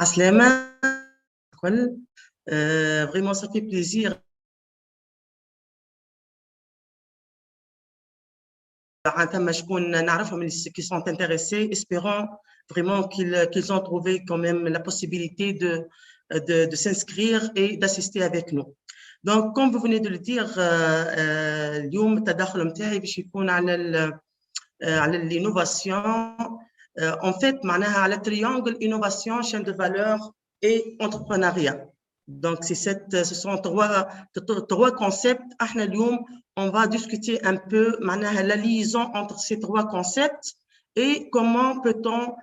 Aslema, vraiment, ça fait plaisir. Qui sont intéressés, espérons vraiment qu'ils ont trouvé quand même la possibilité de s'inscrire et d'assister avec nous. Donc, comme vous venez de le dire, اليوم التدخل متاعي باش يكون على l'innovation. En fait, معناها على triangle innovation, chaîne de valeur et entrepreneuriat. Donc, ce sont trois concepts. احنا اليوم on va discuter un peu la liaison entre ces trois concepts et comment peut-on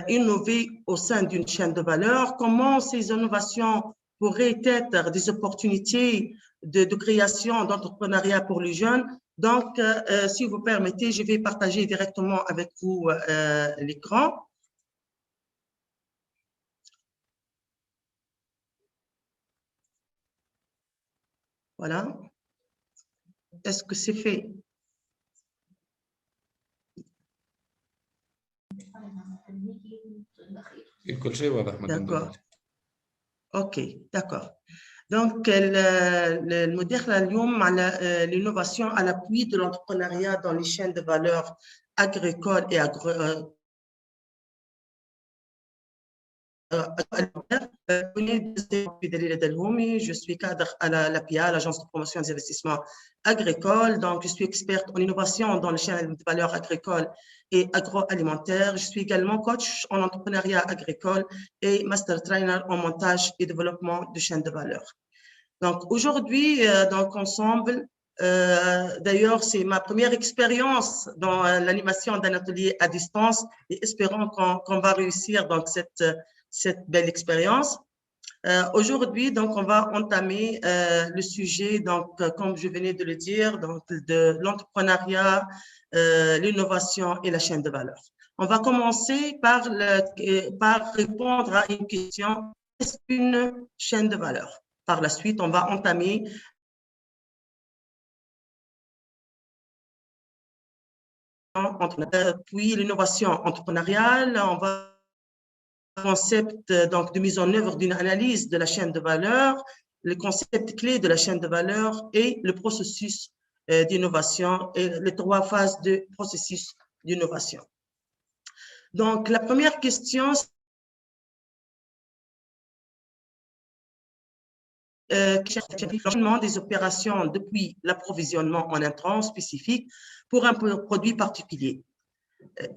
innover au sein d'une chaîne de valeur, comment ces innovations pourraient être des opportunités de création, d'entrepreneuriat pour les jeunes. Donc, si vous permettez, je vais partager directement avec vous l'écran. Voilà. Est-ce que c'est fait? D'accord. Ok, d'accord. Donc, le modèle اليوم على l'innovation à l'appui de l'entrepreneuriat dans les chaînes de valeur agricoles et je suis cadre à l'APIA, l'Agence de promotion des investissements agricoles. Donc, je suis experte en innovation dans les chaînes de valeur agricoles et agroalimentaires. Je suis également coach en entrepreneuriat agricole et master trainer en montage et développement de chaînes de valeur. Donc, aujourd'hui, donc ensemble, d'ailleurs, c'est ma première expérience dans l'animation d'un atelier à distance et espérons qu'on va réussir donc cette belle expérience. Aujourd'hui, donc, on va entamer le sujet, donc, comme je venais de le dire, donc, de l'entrepreneuriat, l'innovation et la chaîne de valeur. On va commencer par répondre à une question: qu'est-ce qu'une chaîne de valeur? Par la suite, on va entamer puis l'innovation entrepreneuriale, on va concept donc de mise en œuvre d'une analyse de la chaîne de valeur, le concept clé de la chaîne de valeur et le processus d'innovation et les trois phases de processus d'innovation. Donc, la première question, l'enchaînement des opérations depuis l'approvisionnement en intrants spécifiques pour un produit particulier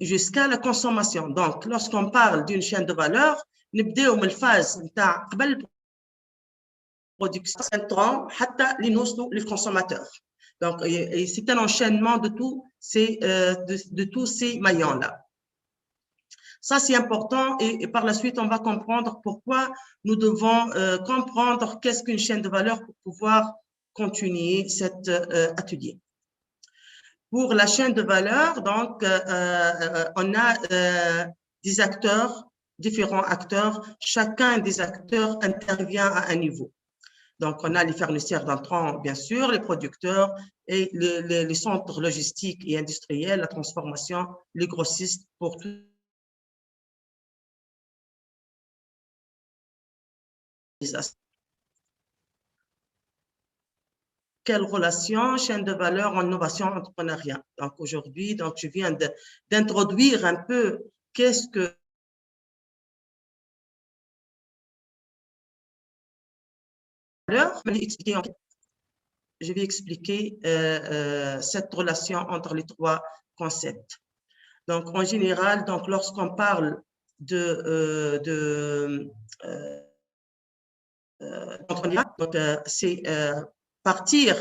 jusqu'à la consommation. Donc, lorsqu'on parle d'une chaîne de valeur, نبداو من الفاز نتاع قبل production intrant حتى اللي نوصلوا للconsommateur. Donc, c'est un enchaînement de tous ces maillons-là. Ça, c'est important et par la suite, on va comprendre pourquoi nous devons comprendre qu'est-ce qu'une chaîne de valeur pour pouvoir continuer cet atelier. Pour la chaîne de valeur, donc, on a des acteurs, différents acteurs. Chacun des acteurs intervient à un niveau. Donc, on a les fournisseurs d'entrants, bien sûr, les producteurs et les centres logistiques et industriels, la transformation, les grossistes pour tout. Quelle relation, chaîne de valeur en innovation entrepreneuriat. Donc aujourd'hui, donc je viens d'introduire un peu qu'est-ce que je vais expliquer cette relation entre les trois concepts. Donc en général, donc lorsqu'on parle c'est partir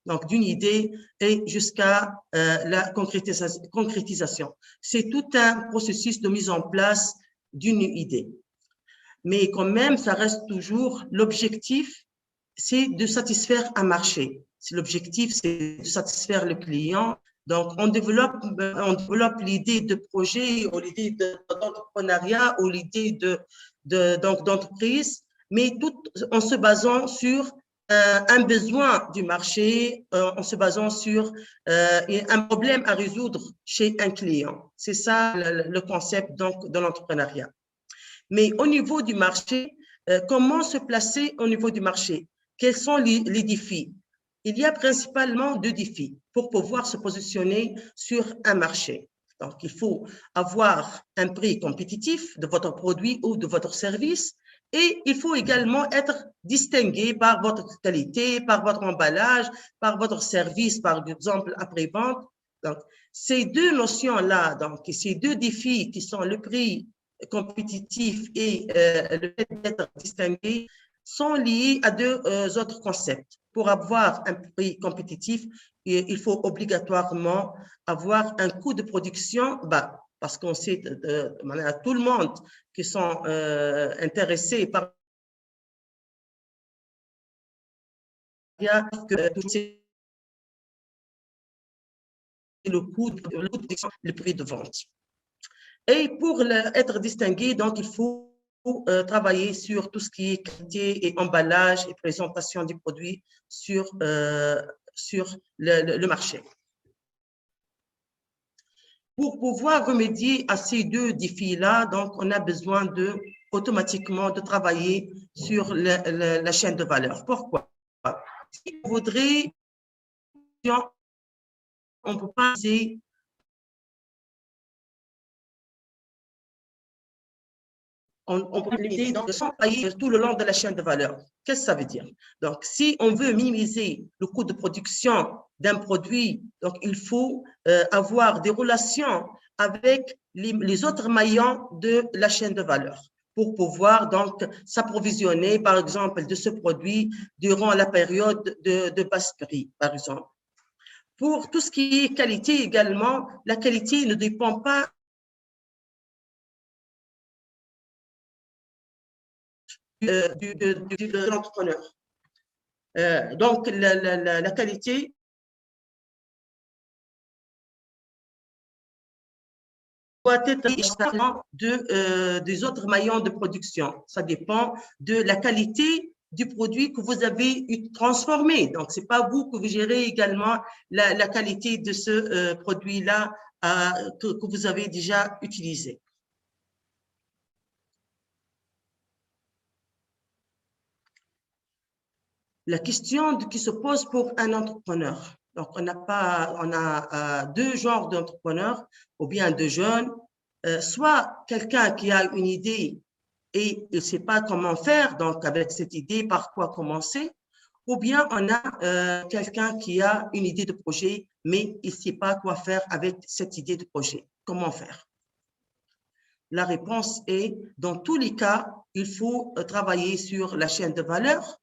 donc d'une idée et jusqu'à la concrétisation. C'est tout un processus de mise en place d'une idée. Mais quand même, ça reste toujours l'objectif, c'est de satisfaire un marché. L'objectif, c'est de satisfaire le client. Donc, on développe l'idée de projet ou l'idée d'entrepreneuriat ou l'idée d'entreprise, mais tout en se basant sur un besoin du marché, en se basant sur un problème à résoudre chez un client. C'est ça le concept donc de l'entrepreneuriat. Mais au niveau du marché, comment se placer au niveau du marché? Quels sont les défis? Il y a principalement deux défis pour pouvoir se positionner sur un marché. Donc, il faut avoir un prix compétitif de votre produit ou de votre service et il faut également être distingué par votre qualité, par votre emballage, par votre service, par exemple, après-vente. Donc, ces deux notions-là, donc, ces deux défis qui sont le prix compétitif et le fait d'être distingué sont liés à deux autres concepts. Pour avoir un prix compétitif, il faut obligatoirement avoir un coût de production bas, parce qu'on sait à tout le monde qui sont intéressés par le coût de production, le prix de vente. Et pour être distingué, donc, il faut travailler sur tout ce qui est qualité et emballage et présentation du produit sur le marché. Pour pouvoir remédier à ces deux défis-là, donc, on a besoin automatiquement de travailler sur la chaîne de valeur. Pourquoi? Si on voudrait, on ne peut pas on peut limiter donc, sans payer tout le long de la chaîne de valeur. Qu'est-ce que ça veut dire? Donc, si on veut minimiser le coût de production d'un produit, donc il faut avoir des relations avec les autres maillons de la chaîne de valeur pour pouvoir donc s'approvisionner, par exemple, de ce produit durant la période de basse prix, par exemple. Pour tout ce qui est qualité également, la qualité ne dépend pas de l'entrepreneur. Donc, la qualité doit être différente des autres maillons de production. Ça dépend de la qualité du produit que vous avez transformé. Donc, ce n'est pas vous que vous gérez également la qualité de ce produit-là que vous avez déjà utilisé. La question qui se pose pour un entrepreneur. Donc, on a deux genres d'entrepreneurs, ou bien de jeunes, soit quelqu'un qui a une idée et il ne sait pas comment faire, donc avec cette idée, par quoi commencer, ou bien on a quelqu'un qui a une idée de projet, mais il ne sait pas quoi faire avec cette idée de projet. Comment faire? La réponse est, dans tous les cas, il faut travailler sur la chaîne de valeur.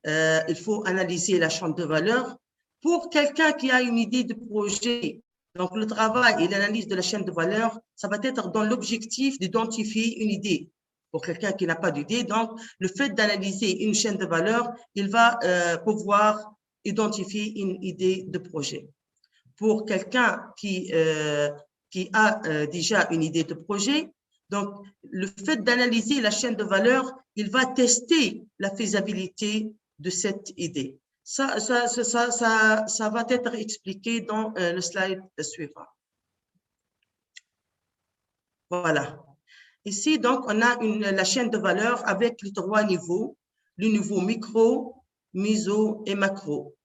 Il faut analyser la chaîne de valeur. Pour quelqu'un qui a une idée de projet, donc le travail et l'analyse de la chaîne de valeur, ça va être dans l'objectif d'identifier une idée. Pour quelqu'un qui n'a pas d'idée, donc le fait d'analyser une chaîne de valeur, il va pouvoir identifier une idée de projet. Pour quelqu'un qui a déjà une idée de projet, donc le fait d'analyser la chaîne de valeur, il va tester la faisabilité de cette idée. Ça va être expliqué dans le slide suivant. Voilà. Ici, donc, on a la chaîne de valeur avec les trois niveaux, le niveau micro, méso et macro.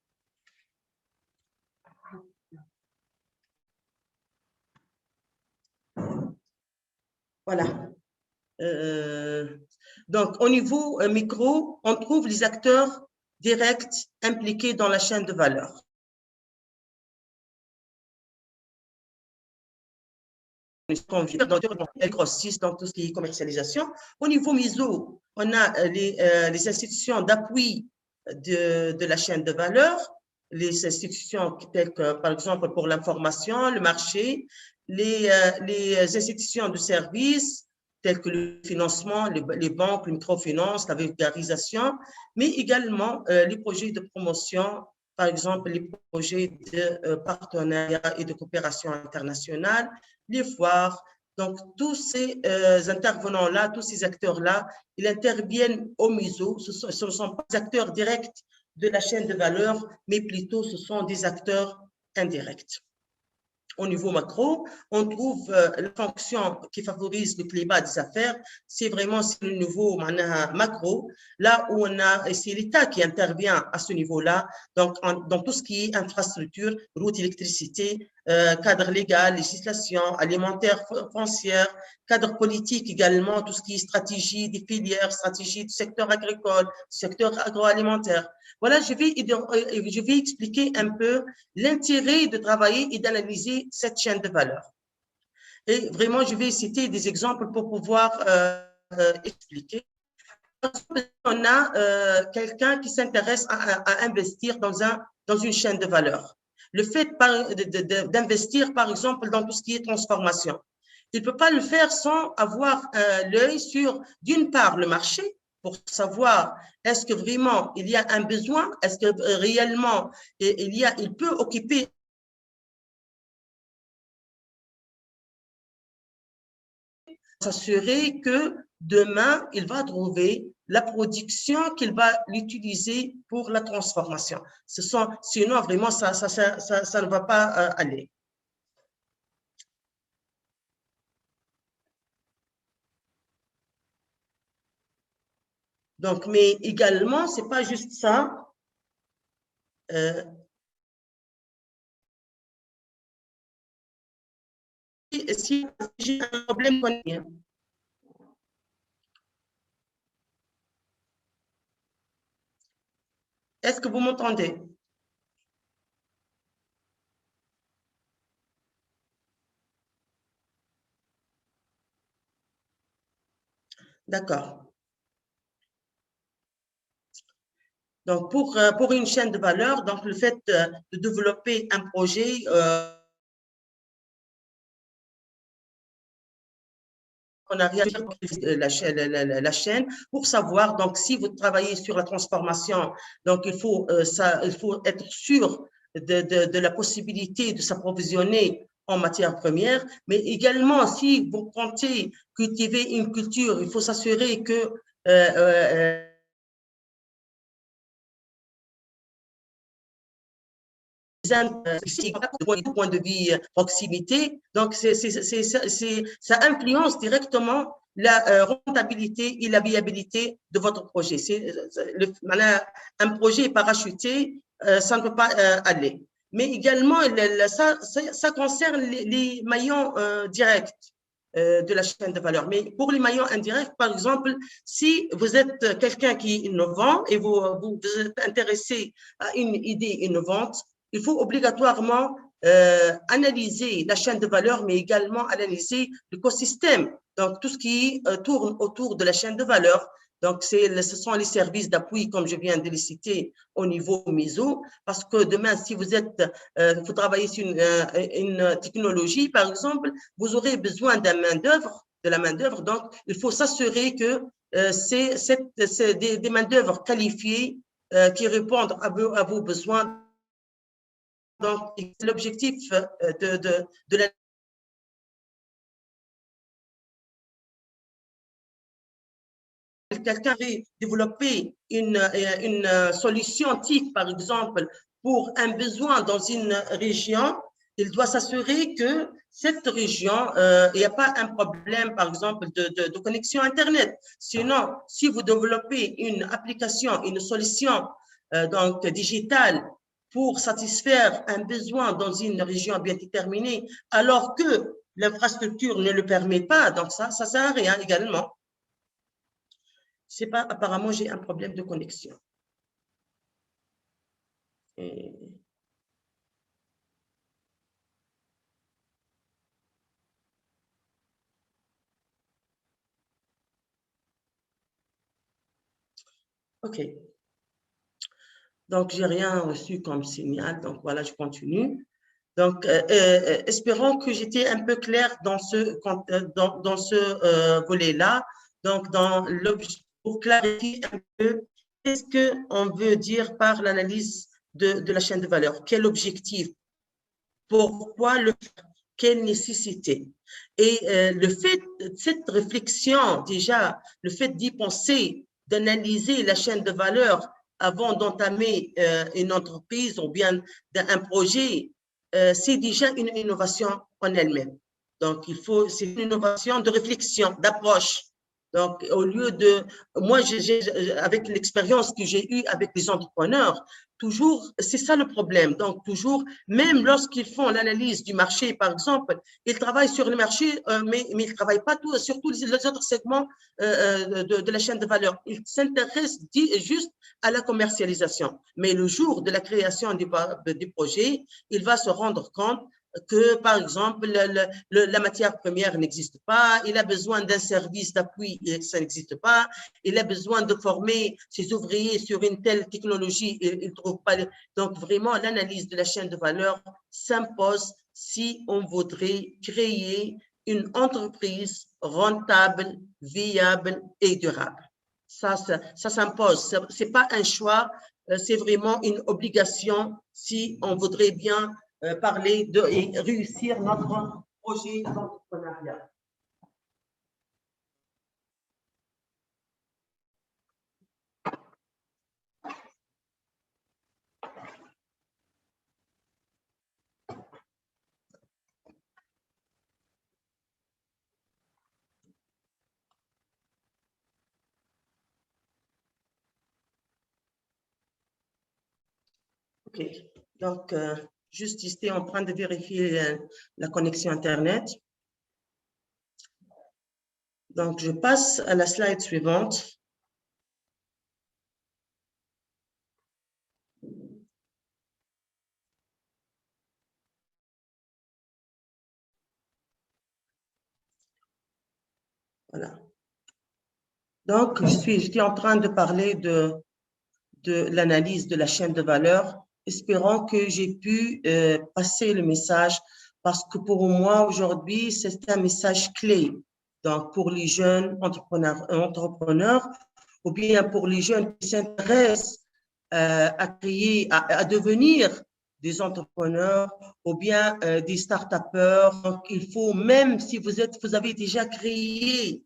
Voilà. Donc, au niveau micro, on trouve les acteurs directs impliqués dans la chaîne de valeur. Elles grossissent dans tout ce qui est commercialisation. Au niveau méso, on a les institutions d'appui de la chaîne de valeur, les institutions telles que, par exemple, pour l'information, le marché, les institutions de services, telles que le financement, les banques, les microfinances, la vulgarisation, mais également les projets de promotion, par exemple, les projets de partenariat et de coopération internationale, les foires. Donc, tous ces intervenants-là, tous ces acteurs-là, ils interviennent au MISO. Ce ne sont pas des acteurs directs de la chaîne de valeur, mais plutôt ce sont des acteurs indirects. au niveau macro, on trouve la fonction qui favorise le climat des affaires, c'est vraiment le niveau macro, là où on a, c'est l'État qui intervient à ce niveau-là, donc dans tout ce qui est infrastructure, route, électricité, cadre légal, législation, alimentaire, foncière, cadre politique également, tout ce qui est stratégie des filières, stratégie du secteur agricole, secteur agroalimentaire. Voilà, je vais expliquer un peu l'intérêt de travailler et d'analyser cette chaîne de valeur. Et vraiment, je vais citer des exemples pour pouvoir expliquer. On a quelqu'un qui s'intéresse à investir dans une chaîne de valeur. Le fait d'investir, par exemple, dans tout ce qui est transformation, il ne peut pas le faire sans avoir l'œil sur, d'une part, le marché, pour savoir est-ce que vraiment il y a un besoin, est-ce que réellement il peut occuper s'assurer que demain, il va trouver la production qu'il va l'utiliser pour la transformation. Sinon, vraiment, ça ne va pas aller. Donc, mais également, c'est pas juste ça. Si j'ai un problème, est-ce que vous m'entendez? D'accord. Donc, pour une chaîne de valeur, donc le fait de développer un projet, on a réagi la chaîne pour savoir, donc, si vous travaillez sur la transformation, donc il faut être sûr de la possibilité de s'approvisionner en matières premières, mais également, si vous comptez cultiver une culture, il faut s'assurer que du point de vue proximité. Donc, ça influence directement la rentabilité et la viabilité de votre projet. Un projet parachuté, ça ne peut pas aller. Mais également, ça concerne les maillons directs de la chaîne de valeur. Mais pour les maillons indirects, par exemple, si vous êtes quelqu'un qui est innovant et vous êtes intéressé à une idée innovante, il faut obligatoirement analyser la chaîne de valeur, mais également analyser l'écosystème. Donc, tout ce qui tourne autour de la chaîne de valeur. Donc, ce sont les services d'appui, comme je viens de les citer, au niveau MISO, parce que demain, si vous travaillez sur une technologie, par exemple, vous aurez besoin de la main-d'œuvre. Donc, il faut s'assurer que c'est des main-d'œuvre qualifiées qui répondent à vos besoins. Donc, l'objectif de la quelqu'un veut développer une solution type, par exemple, pour un besoin dans une région, il doit s'assurer que cette région, il n'y a pas un problème, par exemple, de connexion Internet. Sinon, si vous développez une application, une solution donc digitale pour satisfaire un besoin dans une région bien déterminée, alors que l'infrastructure ne le permet pas, donc ça ne sert à rien également. C'est pas, apparemment, j'ai un problème de connexion. Et... OK. Donc, j'ai rien reçu comme signal. Donc, voilà, je continue. Donc, espérons que j'étais un peu claire dans ce volet-là. Donc, pour clarifier un peu, qu'est-ce qu'on veut dire par l'analyse de la chaîne de valeur? Quel objectif? Pourquoi le faire? Quelle nécessité? Et le fait de cette réflexion, déjà, le fait d'y penser, d'analyser la chaîne de valeur avant d'entamer une entreprise ou bien un projet, c'est déjà une innovation en elle-même. Donc, c'est une innovation de réflexion, d'approche. Donc, au lieu de, moi, avec l'expérience que j'ai eue avec les entrepreneurs, toujours, c'est ça le problème. Donc, toujours, même lorsqu'ils font l'analyse du marché, par exemple, ils travaillent sur le marché, mais ils ne travaillent pas sur tous les autres segments de la chaîne de valeur. Ils s'intéressent juste à la commercialisation. Mais le jour de la création du projet, il va se rendre compte que, par exemple, la matière première n'existe pas, il a besoin d'un service d'appui, et ça n'existe pas, il a besoin de former ses ouvriers sur une telle technologie, il ne trouve pas. Donc, vraiment, l'analyse de la chaîne de valeur s'impose si on voudrait créer une entreprise rentable, viable et durable. Ça s'impose. Ce n'est pas un choix, c'est vraiment une obligation si on voudrait bien parler et réussir notre projet d'entrepreneuriat. OK. Donc, juste ici, en train de vérifier la connexion Internet. Donc, je passe à la slide suivante. Voilà. Donc, j'étais en train de parler de l'analyse de la chaîne de valeur, espérant que j'ai pu passer le message parce que pour moi, aujourd'hui, c'est un message clé. Donc, pour les jeunes entrepreneurs ou bien pour les jeunes qui s'intéressent à créer, à devenir des entrepreneurs ou bien des start-upers. Donc, il faut, même si vous avez déjà créé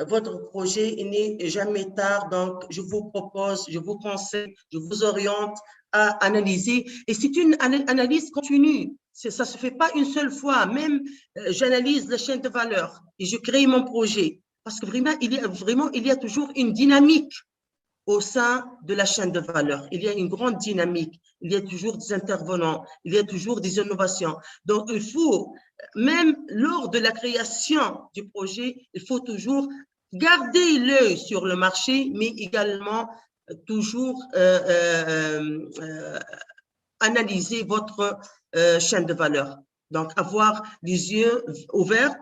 votre projet, il n'est jamais tard. Donc, je vous propose, je vous conseille, je vous oriente à analyser. Et c'est une analyse continue. Ça ne se fait pas une seule fois. Même, j'analyse la chaîne de valeur et je crée mon projet. Parce que vraiment, il y a toujours une dynamique au sein de la chaîne de valeur. Il y a une grande dynamique, il y a toujours des intervenants, il y a toujours des innovations. Donc, il faut, même lors de la création du projet, il faut toujours garder l'œil sur le marché, mais également toujours analyser votre chaîne de valeur. Donc, avoir les yeux ouverts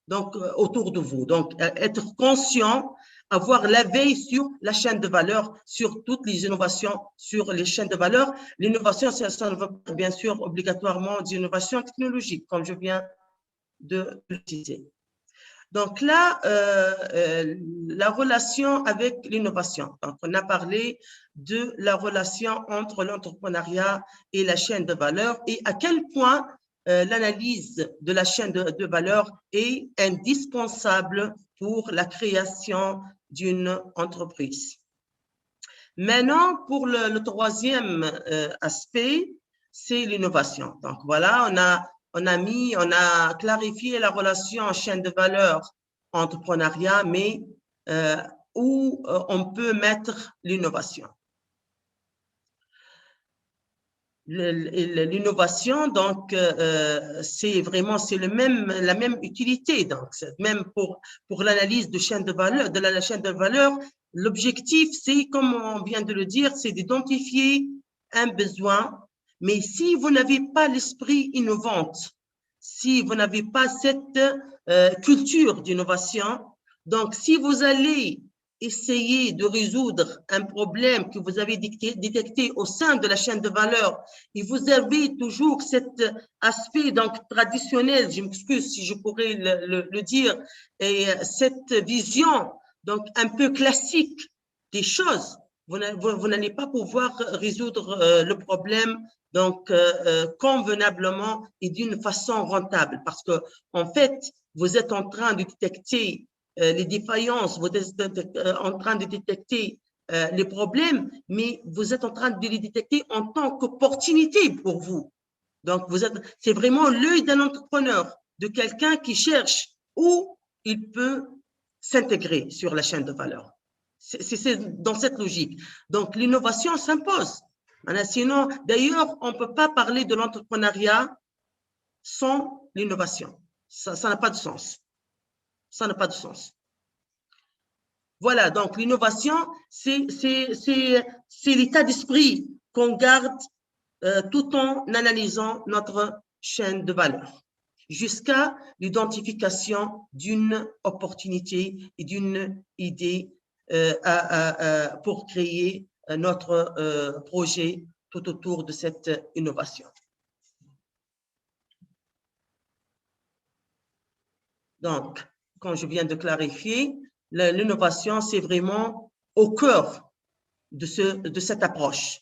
donc, autour de vous. Donc, être conscient, avoir la veille sur la chaîne de valeur, sur toutes les innovations, sur les chaînes de valeur. L'innovation, ça ne veut pas bien sûr obligatoirement d'innovation technologique, comme je viens de le citer. Donc là, la relation avec l'innovation. Donc, on a parlé de la relation entre l'entrepreneuriat et la chaîne de valeur et à quel point l'analyse de la chaîne de valeur est indispensable pour la création d'une entreprise. Maintenant, pour le troisième aspect, c'est l'innovation. Donc voilà, on a clarifié la relation en chaîne de valeur entrepreneuriat, mais où on peut mettre l'innovation. L'innovation, donc, c'est vraiment la même utilité. Donc, même pour l'analyse de chaîne de valeur, de la chaîne de valeur, l'objectif, c'est, comme on vient de le dire, c'est d'identifier un besoin. Mais si vous n'avez pas l'esprit innovant, si vous n'avez pas cette culture d'innovation, donc si vous allez essayer de résoudre un problème que vous avez détecté au sein de la chaîne de valeur et vous avez toujours cet aspect donc traditionnel, je m'excuse si je pourrais le dire, et cette vision donc un peu classique des choses, vous n'allez pas pouvoir résoudre le problème donc convenablement et d'une façon rentable parce que en fait, vous êtes en train de détecter les défaillances, vous êtes en train de détecter les problèmes, mais vous êtes en train de les détecter en tant qu'opportunité pour vous. Donc, c'est vraiment l'œil d'un entrepreneur, de quelqu'un qui cherche où il peut s'intégrer sur la chaîne de valeur. C'est dans cette logique. Donc, l'innovation s'impose. Sinon, d'ailleurs, on ne peut pas parler de l'entrepreneuriat sans l'innovation. Ça n'a pas de sens. Ça n'a pas de sens. Voilà, donc l'innovation, c'est l'état d'esprit qu'on garde tout en analysant notre chaîne de valeur jusqu'à l'identification d'une opportunité et d'une idée pour créer notre projet tout autour de cette innovation. Donc, comme je viens de clarifier, l'innovation, c'est vraiment au cœur de cette approche.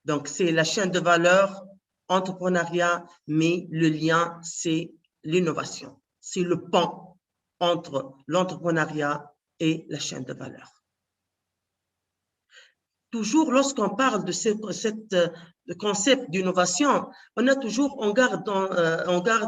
Donc, c'est la chaîne de valeur, entrepreneuriat, mais le lien, c'est l'innovation. C'est le pont entre l'entrepreneuriat et la chaîne de valeur. Toujours, lorsqu'on parle de ce concept d'innovation, on garde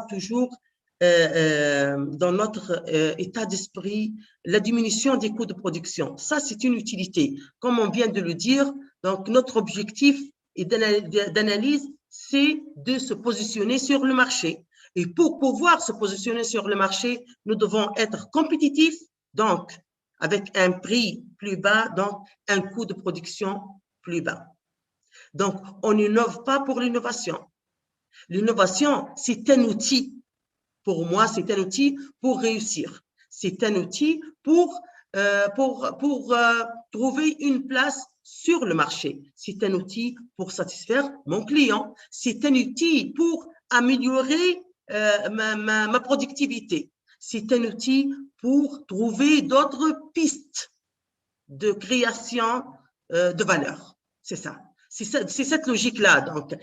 toujours dans notre état d'esprit la diminution des coûts de production. Ça, c'est une utilité. Comme on vient de le dire, donc notre objectif d'analyse, c'est de se positionner sur le marché. Et pour pouvoir se positionner sur le marché, nous devons être compétitifs, donc avec un prix plus bas, donc un coût de production plus bas. Donc, on n'innove pas pour l'innovation. L'innovation, c'est un outil. Pour moi, c'est un outil pour réussir. C'est un outil pour trouver une place sur le marché. C'est un outil pour satisfaire mon client. C'est un outil pour améliorer ma productivité. C'est un outil pour trouver d'autres pistes de création de valeur. C'est ça. C'est cette logique-là. Donc,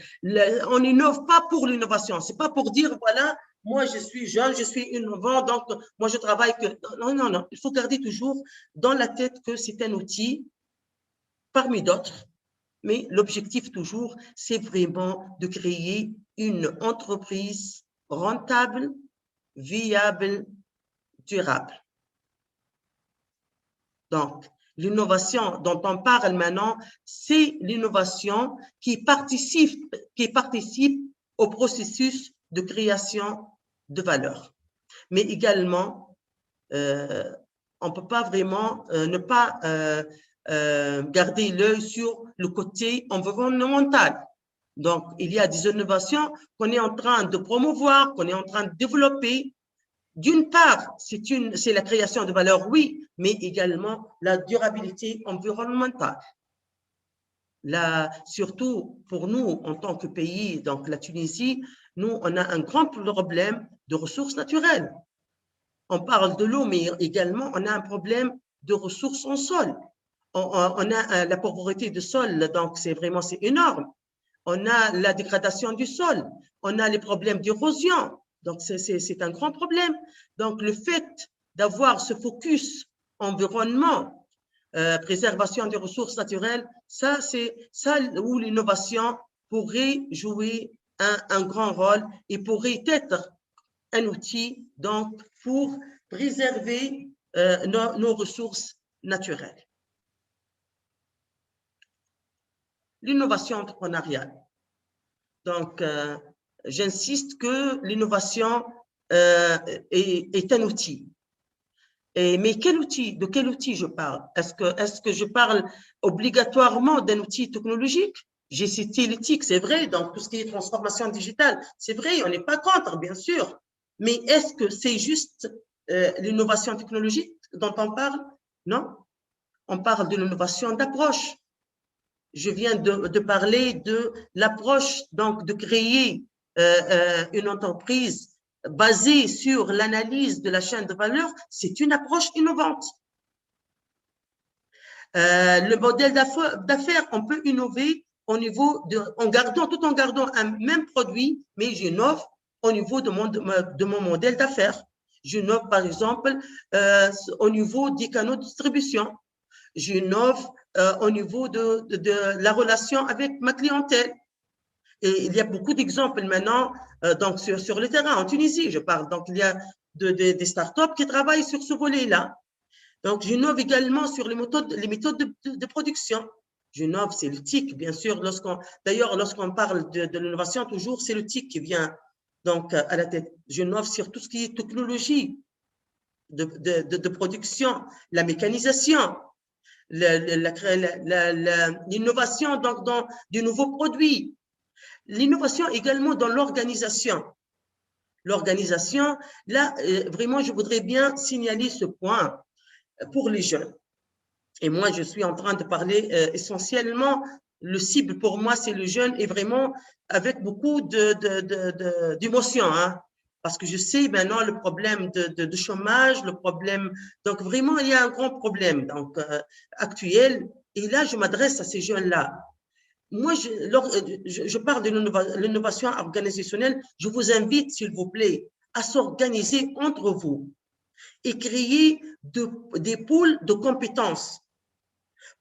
on n'innove pas pour l'innovation. C'est pas pour dire, voilà, moi, je suis jeune, je suis innovant, donc moi, je travaille que… Non, non, non. Il faut garder toujours dans la tête que c'est un outil parmi d'autres, mais l'objectif toujours, c'est vraiment de créer une entreprise rentable, viable, durable. Donc, l'innovation dont on parle maintenant, c'est l'innovation qui participe au processus de création de valeur. Mais également, on ne peut pas vraiment ne pas garder l'œil sur le côté environnemental. Donc, il y a des innovations qu'on est en train de promouvoir, qu'on est en train de développer. D'une part, c'est la création de valeur, oui, mais également la durabilité environnementale. Là, surtout pour nous, en tant que pays, donc la Tunisie, nous, on a un grand problème de ressources naturelles. On parle de l'eau, mais également, on a un problème de ressources en sol. On a la pauvreté du sol, donc c'est énorme. On a la dégradation du sol. On a les problèmes d'érosion. Donc, c'est un grand problème. Donc, le fait d'avoir ce focus environnement, préservation des ressources naturelles, ça, c'est ça où l'innovation pourrait jouer un grand rôle et pourrait être un outil donc, pour préserver nos ressources naturelles. L'innovation entrepreneuriale. Donc, j'insiste que l'innovation est un outil. Mais quel outil? De quel outil je parle? Est-ce que je parle obligatoirement d'un outil technologique? J'ai cité l'éthique, c'est vrai, donc tout ce qui est transformation digitale, c'est vrai, on n'est pas contre, bien sûr. Mais est-ce que c'est juste l'innovation technologique dont on parle? Non. On parle de l'innovation d'approche. Je viens de parler de l'approche, donc de créer une entreprise basée sur l'analyse de la chaîne de valeur, c'est une approche innovante. Le modèle d'affaires, on peut innover au niveau tout en gardant un même produit, mais j'innove au niveau de mon modèle d'affaires. J'innove, par exemple, au niveau des canaux de distribution. J'innove au niveau de la relation avec ma clientèle. Et il y a beaucoup d'exemples maintenant donc sur le terrain, en Tunisie, je parle. Donc, il y a des startups qui travaillent sur ce volet-là. Donc, j'innove également sur les méthodes de production. J'innove, c'est le TIC, bien sûr. D'ailleurs, lorsqu'on parle de l'innovation, toujours, c'est le TIC qui vient donc à la tête. J'innove sur tout ce qui est technologie de production, la mécanisation, l'innovation donc dans de nouveaux produits. L'innovation également dans l'organisation. L'organisation, là, vraiment, je voudrais bien signaler ce point pour les jeunes. Et moi, je suis en train de parler essentiellement, le cible pour moi, c'est le jeune et vraiment avec beaucoup d'émotion, hein, parce que je sais maintenant le problème de chômage, le problème, donc vraiment, il y a un grand problème donc, actuel. Et là, je m'adresse à ces jeunes-là. Moi, je parle de l'innovation organisationnelle. Je vous invite, s'il vous plaît, à s'organiser entre vous et créer des pôles de compétences.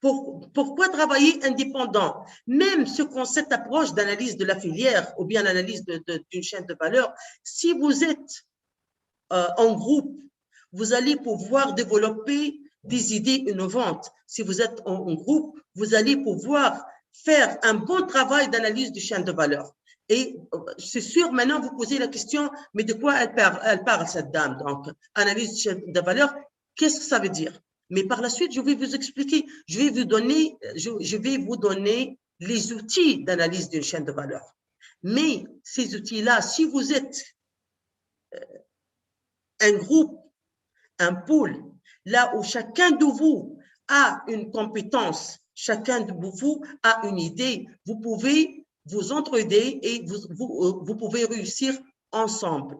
Pourquoi travailler indépendant? Même cette approche d'analyse de la filière ou bien l'analyse d'une chaîne de valeur, si vous êtes en groupe, vous allez pouvoir développer des idées innovantes. Si vous êtes en groupe, vous allez pouvoir faire un bon travail d'analyse de chaîne de valeur. Et c'est sûr, maintenant, vous posez la question, mais de quoi elle parle cette dame? Donc, analyse de chaîne de valeur, qu'est-ce que ça veut dire? Mais par la suite, je vais vous expliquer, je vais vous donner les outils d'analyse d'une chaîne de valeur. Mais ces outils-là, si vous êtes un groupe, un pôle, là où chacun de vous a une compétence, chacun de vous a une idée, vous pouvez vous entraider et vous pouvez réussir ensemble.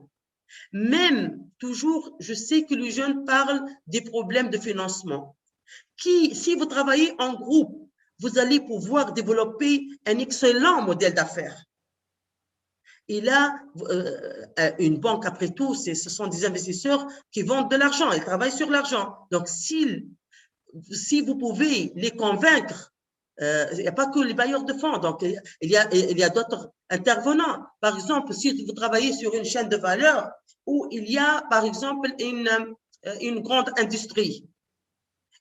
Même, toujours, je sais que les jeunes parlent des problèmes de financement. Si vous travaillez en groupe, vous allez pouvoir développer un excellent modèle d'affaires. Et là, une banque, après tout, ce sont des investisseurs qui vendent de l'argent, ils travaillent sur l'argent. Donc, si vous pouvez les convaincre, il n'y a pas que les bailleurs de fonds, donc il y a d'autres intervenants. Par exemple, si vous travaillez sur une chaîne de valeur où il y a, par exemple, une grande industrie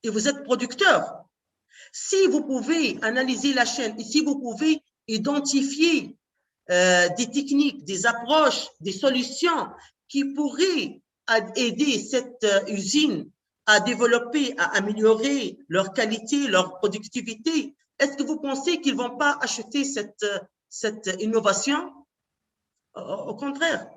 et vous êtes producteur, si vous pouvez analyser la chaîne et si vous pouvez identifier des techniques, des approches, des solutions qui pourraient aider cette usine à développer, à améliorer leur qualité, leur productivité, est-ce que vous pensez qu'ils ne vont pas acheter cette innovation? Au contraire,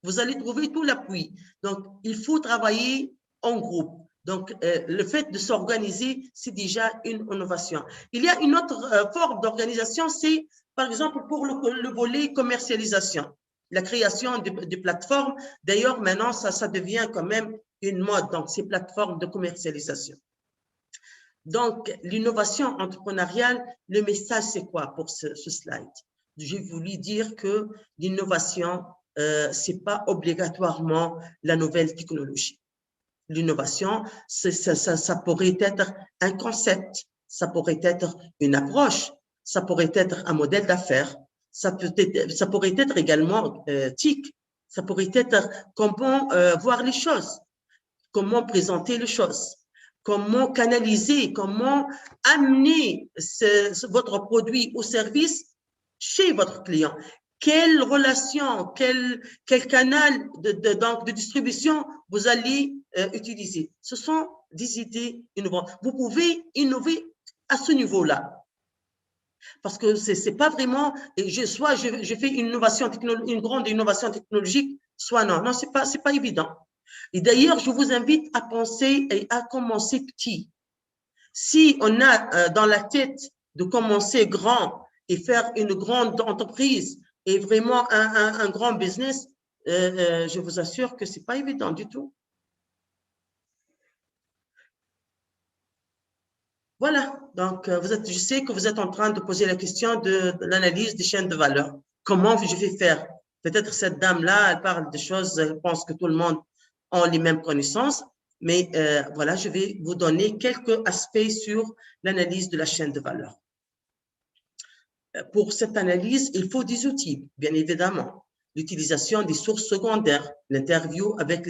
vous allez trouver tout l'appui. Donc, il faut travailler en groupe. Donc, le fait de s'organiser, c'est déjà une innovation. Il y a une autre forme d'organisation, c'est par exemple pour le volet commercialisation, la création de plateformes. D'ailleurs, maintenant, ça devient quand même une mode, donc ces plateformes de commercialisation. Donc, l'innovation entrepreneuriale, le message, c'est quoi pour ce slide? J'ai voulu dire que l'innovation, ce n'est pas obligatoirement la nouvelle technologie. L'innovation, ça pourrait être un concept, ça pourrait être une approche, ça pourrait être un modèle d'affaires, ça pourrait être également TIC, ça pourrait être comment voir les choses, comment présenter les choses, comment canaliser, comment amener votre produit ou service chez votre client. Quelle relation, quel canal de distribution vous allez utiliser. Ce sont des idées innovantes. Vous pouvez innover à ce niveau-là. Parce que ce n'est pas vraiment, soit je fais une grande innovation technologique, soit non. Non, ce n'est pas évident. Et d'ailleurs, je vous invite à penser et à commencer petit. Si on a dans la tête de commencer grand et faire une grande entreprise et vraiment un grand business, je vous assure que ce n'est pas évident du tout. Voilà, donc je sais que vous êtes en train de poser la question de l'analyse des chaînes de valeur. Comment je vais faire? Peut-être cette dame-là, elle parle de choses, je pense que tout le monde a les mêmes connaissances, mais voilà, je vais vous donner quelques aspects sur l'analyse de la chaîne de valeur. Pour cette analyse, il faut des outils, bien évidemment. L'utilisation des sources secondaires, l'interview avec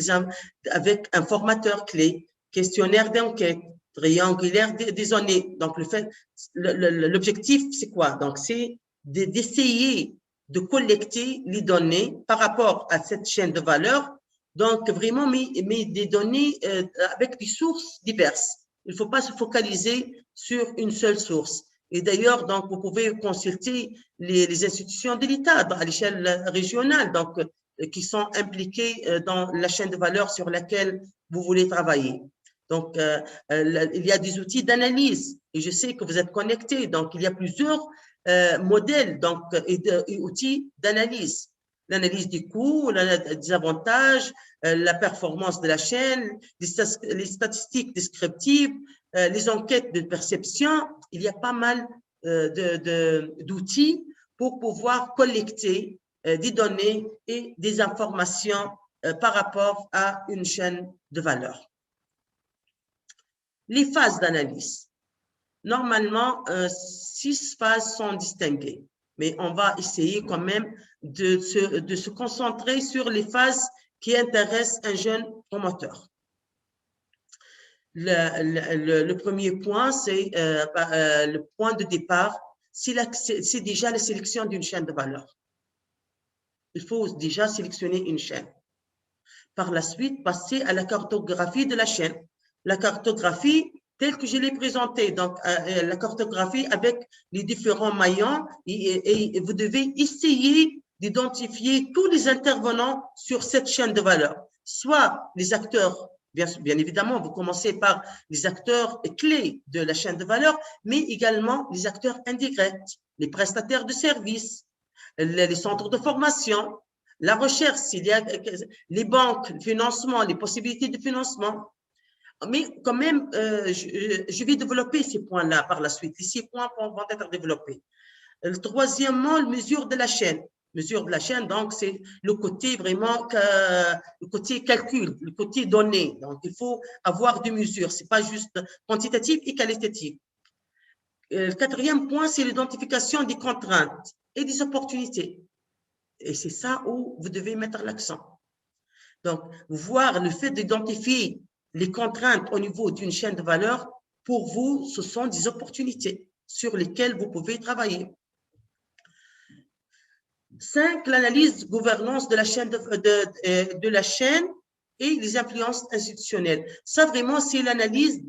un formateur clé, questionnaire d'enquête, triangulaire des données. Donc, l'objectif, c'est quoi? Donc, c'est d'essayer de collecter les données par rapport à cette chaîne de valeur. Donc, vraiment, mais des données avec des sources diverses. Il ne faut pas se focaliser sur une seule source. Et d'ailleurs, donc, vous pouvez consulter les institutions de l'État à l'échelle régionale, donc, qui sont impliquées dans la chaîne de valeur sur laquelle vous voulez travailler. Donc, il y a des outils d'analyse et je sais que vous êtes connectés. Donc, il y a plusieurs modèles donc, et outils d'analyse. L'analyse des coûts, des avantages, la performance de la chaîne, les statistiques descriptives, les enquêtes de perception. Il y a pas mal d'outils pour pouvoir collecter des données et des informations par rapport à une chaîne de valeur. Les phases d'analyse. Normalement, 6 phases sont distinguées, mais on va essayer quand même de se concentrer sur les phases qui intéressent un jeune promoteur. Le premier point, c'est le point de départ, c'est déjà la sélection d'une chaîne de valeur. Il faut déjà sélectionner une chaîne. Par la suite, passer à la cartographie de la chaîne. La cartographie telle que je l'ai présentée, donc la cartographie avec les différents maillons et vous devez essayer d'identifier tous les intervenants sur cette chaîne de valeur, soit les acteurs. Bien évidemment, vous commencez par les acteurs clés de la chaîne de valeur, mais également les acteurs indirects, les prestataires de services, les centres de formation, la recherche, s'il y a les banques, le financement, les possibilités de financement. Mais quand même, je vais développer ces points-là par la suite. Les 6 points vont être développés. Troisièmement, la mesure de la chaîne. Mesure de la chaîne, donc, c'est le côté vraiment, le côté calcul, le côté donné. Donc, il faut avoir des mesures. Ce n'est pas juste quantitatif et qualitatif. Le quatrième point, c'est l'identification des contraintes et des opportunités. Et c'est ça où vous devez mettre l'accent. Donc, voir le fait d'identifier les contraintes au niveau d'une chaîne de valeur, pour vous, ce sont des opportunités sur lesquelles vous pouvez travailler. 5, l'analyse gouvernance de la chaîne de la chaîne et les influences institutionnelles. Ça, vraiment, c'est l'analyse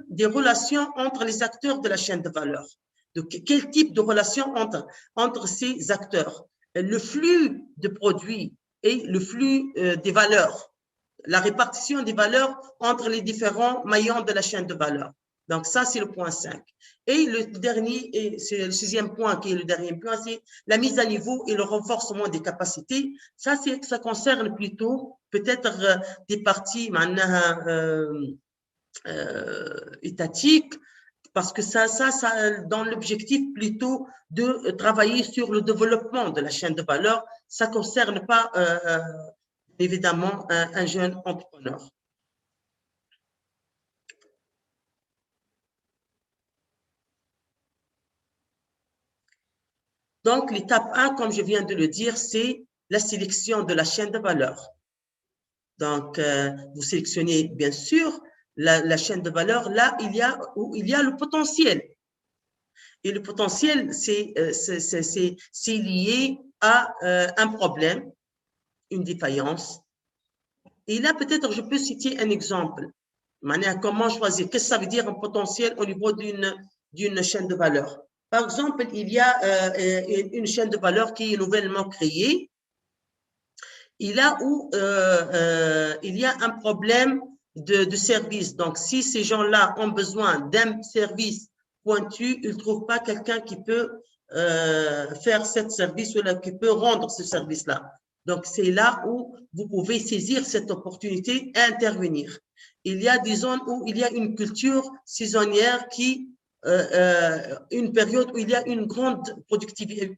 des relations entre les acteurs de la chaîne de valeur. Donc, quel type de relation entre ces acteurs? Le flux de produits et le flux des valeurs, la répartition des valeurs entre les différents maillons de la chaîne de valeur. Donc, ça, c'est le point 5. Et le dernier, et c'est le 6e point qui est le dernier point, c'est la mise à niveau et le renforcement des capacités. Ça concerne plutôt peut-être des parties étatiques, parce que ça dans l'objectif plutôt de travailler sur le développement de la chaîne de valeur. Ça ne concerne pas évidemment un jeune entrepreneur. Donc, l'étape 1, comme je viens de le dire, c'est la sélection de la chaîne de valeur. Donc, vous sélectionnez bien sûr la chaîne de valeur là où il y a le potentiel. Et le potentiel, c'est lié à un problème, une défaillance. Et là, peut-être, je peux citer un exemple. Comment choisir? Qu'est-ce que ça veut dire un potentiel au niveau d'une chaîne de valeur? Par exemple, il y a une chaîne de valeur qui est nouvellement créée. Et là où il y a un problème de service. Donc, si ces gens-là ont besoin d'un service pointu, ils ne trouvent pas quelqu'un qui peut faire ce service ou qui peut rendre ce service-là. Donc, c'est là où vous pouvez saisir cette opportunité et intervenir. Il y a des zones où il y a une culture saisonnière une période où il y a une grande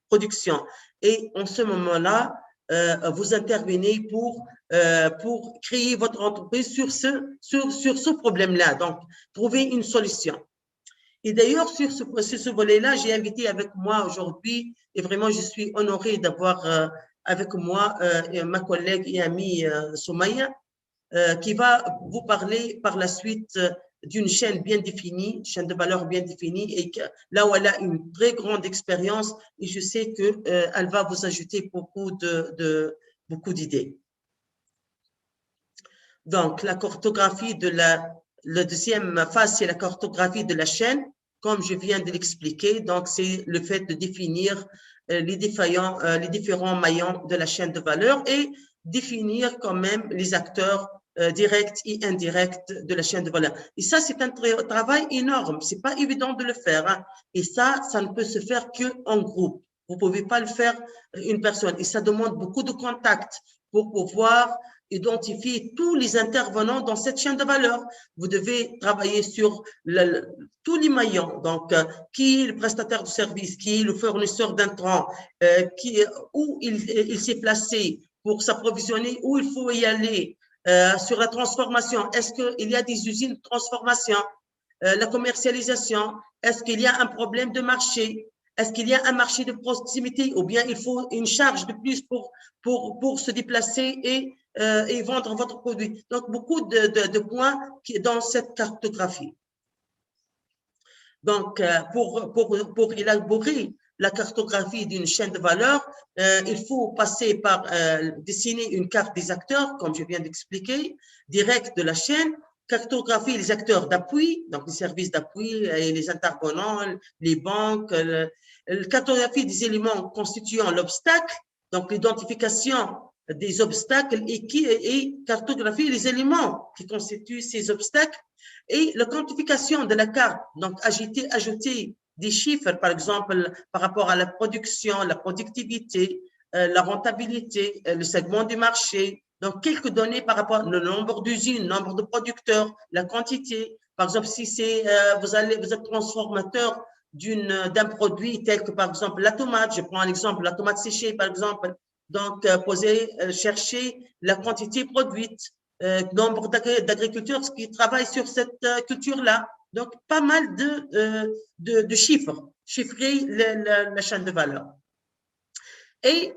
production. Et en ce moment-là, vous intervenez pour créer votre entreprise sur ce problème-là. Donc, trouver une solution. Et d'ailleurs, sur ce volet-là, j'ai invité avec moi aujourd'hui, et vraiment, je suis honorée d'avoir avec moi ma collègue et amie Soumaya, qui va vous parler par la suite d'une chaîne bien définie, chaîne de valeur bien définie, et là où elle a une très grande expérience, et je sais qu'elle va vous ajouter beaucoup d'idées. Donc, la cartographie la deuxième phase, c'est la cartographie de la chaîne, comme je viens de l'expliquer. Donc, c'est le fait de définir les différents maillons de la chaîne de valeur et définir quand même les acteurs directs et indirects de la chaîne de valeur. Et ça, c'est un travail énorme. C'est pas évident de le faire, hein. Et ça ne peut se faire qu'en groupe. Vous pouvez pas le faire une personne. Et ça demande beaucoup de contacts pour pouvoir identifier tous les intervenants dans cette chaîne de valeur. Vous devez travailler sur tous les maillons. Donc, qui est le prestataire de service, qui est le fournisseur d'intrants, où il s'est placé pour s'approvisionner, où il faut y aller, sur la transformation. Est-ce qu'il y a des usines de transformation? La commercialisation, est-ce qu'il y a un problème de marché? Est-ce qu'il y a un marché de proximité ou bien il faut une charge de plus pour se déplacer et vendre votre produit? Donc, beaucoup de points dans cette cartographie. Donc, pour élaborer la cartographie d'une chaîne de valeur, il faut passer par dessiner une carte des acteurs, comme je viens d'expliquer, direct de la chaîne, cartographier les acteurs d'appui, donc les services d'appui et les intervenants, les banques, cartographie des éléments constituant l'obstacle, donc l'identification des obstacles et cartographier les éléments qui constituent ces obstacles et la quantification de la carte, donc ajouter des chiffres, par exemple, par rapport à la production, la productivité, la rentabilité, le segment du marché. Donc, quelques données par rapport au nombre d'usines, nombre de producteurs, la quantité. Par exemple, si vous êtes transformateur d'un produit tel que, par exemple, la tomate, je prends l'exemple, la tomate séchée, par exemple. Donc, chercher la quantité produite, nombre d'agriculteurs qui travaillent sur cette culture-là. Donc, pas mal de chiffres, chiffrer la chaîne de valeur. Et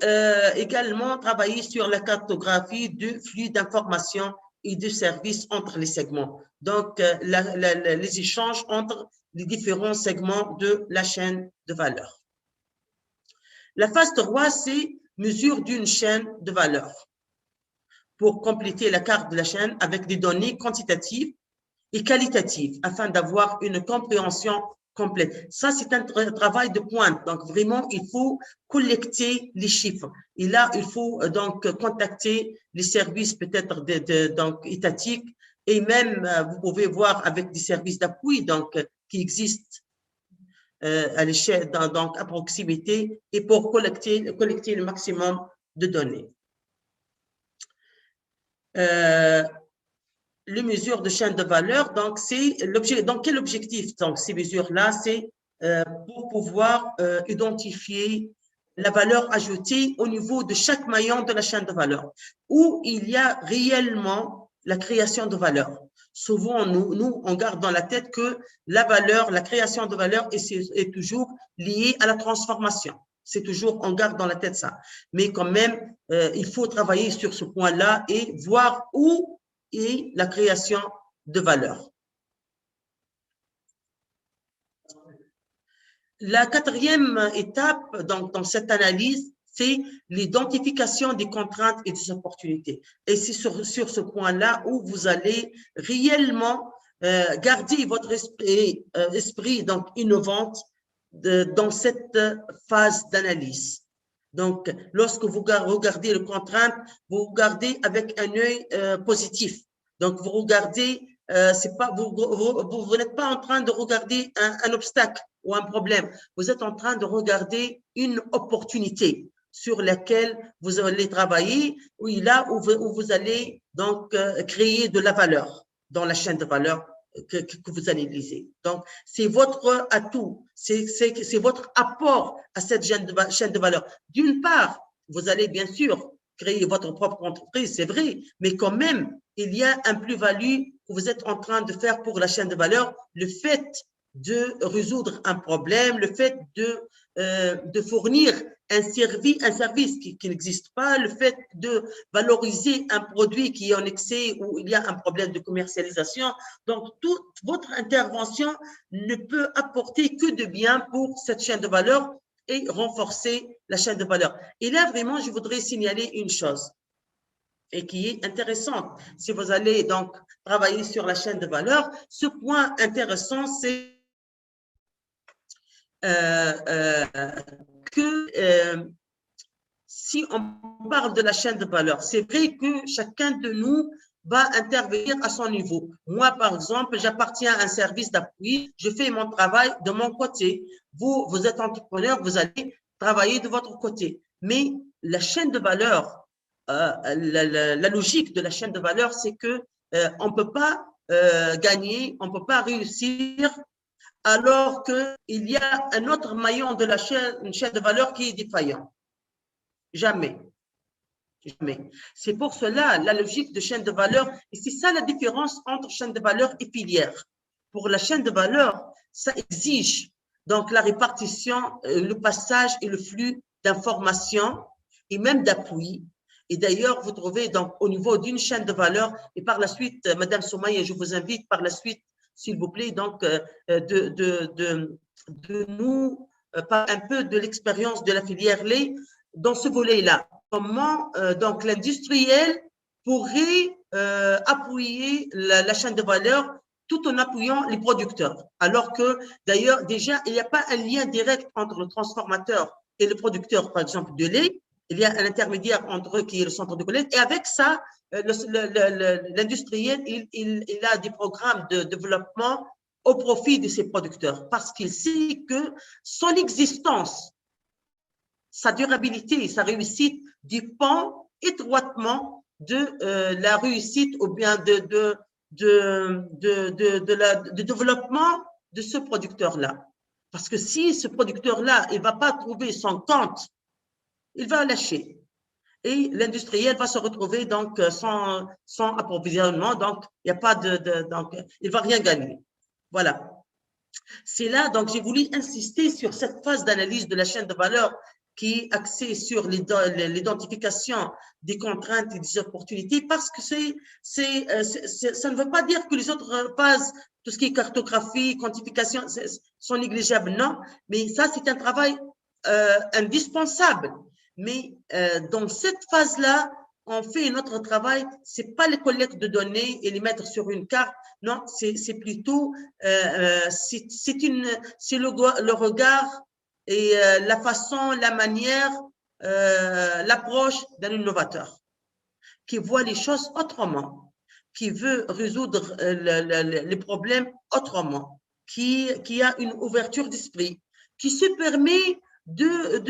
également travailler sur la cartographie du flux d'informations et de services entre les segments. Donc, les échanges entre les différents segments de la chaîne de valeur. La phase 3, c'est mesure d'une chaîne de valeur pour compléter la carte de la chaîne avec des données quantitatives et qualitatives afin d'avoir une compréhension complète. Ça, c'est un travail de pointe. Donc, vraiment, il faut collecter les chiffres. Et là, il faut donc contacter les services peut-être donc étatiques et même, vous pouvez voir avec des services d'appui donc qui existent à l'échelle, donc à proximité et pour collecter le maximum de données. Les mesures de chaîne de valeur, donc c'est l'objet. Donc quel objectif? Donc ces mesures-là, c'est pour pouvoir identifier la valeur ajoutée au niveau de chaque maillon de la chaîne de valeur, où il y a réellement la création de valeur. Souvent, nous, on garde dans la tête que la valeur, la création de valeur est toujours liée à la transformation. C'est toujours, on garde dans la tête ça. Mais quand même, il faut travailler sur ce point-là et voir où est la création de valeur. La quatrième étape dans cette analyse, c'est l'identification des contraintes et des opportunités. Et c'est sur ce point-là où vous allez réellement garder votre esprit donc innovante dans cette phase d'analyse. Donc, lorsque vous regardez les contraintes, vous regardez avec un œil positif. Donc, vous regardez, c'est pas, vous n'êtes pas en train de regarder un obstacle ou un problème. Vous êtes en train de regarder une opportunité sur laquelle vous allez travailler, là où vous allez donc créer de la valeur dans la chaîne de valeur que vous analysez. Donc, c'est votre atout, c'est votre apport à cette chaîne de valeur. D'une part, vous allez bien sûr créer votre propre entreprise, c'est vrai, mais quand même, il y a un plus-value que vous êtes en train de faire pour la chaîne de valeur, le fait de résoudre un problème, le fait de fournir un service qui n'existe pas, le fait de valoriser un produit qui est en excès ou il y a un problème de commercialisation. Donc, toute votre intervention ne peut apporter que de bien pour cette chaîne de valeur et renforcer la chaîne de valeur. Et là, vraiment, je voudrais signaler une chose et qui est intéressante. Si vous allez donc travailler sur la chaîne de valeur, ce point intéressant, c'est que si on parle de la chaîne de valeur, c'est vrai que chacun de nous va intervenir à son niveau. Moi, par exemple, j'appartiens à un service d'appui, je fais mon travail de mon côté. Vous êtes entrepreneur, vous allez travailler de votre côté. Mais la chaîne de valeur, la logique de la chaîne de valeur, c'est que on ne peut pas gagner, on ne peut pas réussir alors qu'il y a un autre maillon de la chaîne, une chaîne de valeur qui est défaillant. Jamais. Jamais. C'est pour cela la logique de chaîne de valeur, et c'est ça la différence entre chaîne de valeur et filière. Pour la chaîne de valeur, ça exige donc la répartition, le passage et le flux d'informations et même d'appui. Et d'ailleurs, vous trouvez donc au niveau d'une chaîne de valeur, et par la suite, Madame Soumaïa, je vous invite par la suite, s'il vous plaît, donc de nous parler un peu de l'expérience de la filière lait dans ce volet-là. Comment donc l'industriel pourrait appuyer la chaîne de valeur tout en appuyant les producteurs. Alors que d'ailleurs, déjà, il n'y a pas un lien direct entre le transformateur et le producteur, par exemple, de lait. Il y a un intermédiaire entre eux qui est le centre de collecte. Et avec ça, l'industriel, il a des programmes de développement au profit de ses producteurs parce qu'il sait que son existence, sa durabilité, sa réussite dépend étroitement de la réussite ou bien de développement de ce producteur-là. Parce que si ce producteur-là, il ne va pas trouver son compte, il va lâcher. Et l'industriel va se retrouver donc sans approvisionnement, donc il n'y a pas donc il ne va rien gagner. Voilà. C'est là, donc j'ai voulu insister sur cette phase d'analyse de la chaîne de valeur qui est axée sur l'identification des contraintes et des opportunités, parce que ça ne veut pas dire que les autres phases, tout ce qui est cartographie, quantification, sont négligeables, non, mais ça c'est un travail indispensable. Mais dans cette phase-là, on fait notre travail, c'est pas les collectes de données et les mettre sur une carte, non, c'est plutôt c'est le regard et la façon, la manière, l'approche d'un innovateur qui voit les choses autrement, qui veut résoudre les problèmes autrement, qui a une ouverture d'esprit, qui se permet de